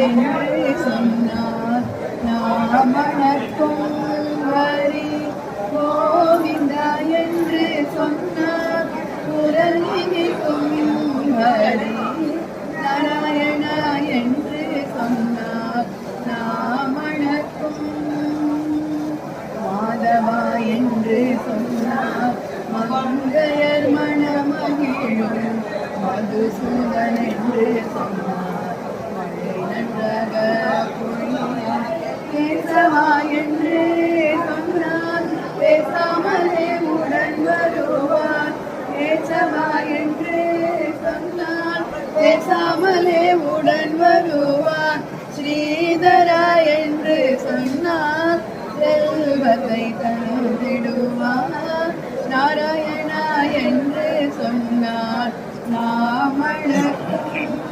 என்று சொன்னார். நாமணக்கும் வரி கோவிந்தா என்று சொன்னார். குரல் இனிக்கும் ஹரி நாராயணா என்று சொன்னார். நாமணக்கும் மாதவா என்று சொன்னார். மங்கையர் மணமகிழும் மதுசூதன் என்று சொன்னார். மழை நன்றாக பொழிய கேசவா என்று சொன்னார். பேசாமலே உடன் வருவார். கேசவா என்று சொன்னார். பேசாமலே உடன் வருவார். ஸ்ரீதரா என்று சொன்னார். செல்வத்தை தந்திடுவார். நாராயணா என்று சொன்னார். நாமணக்கும்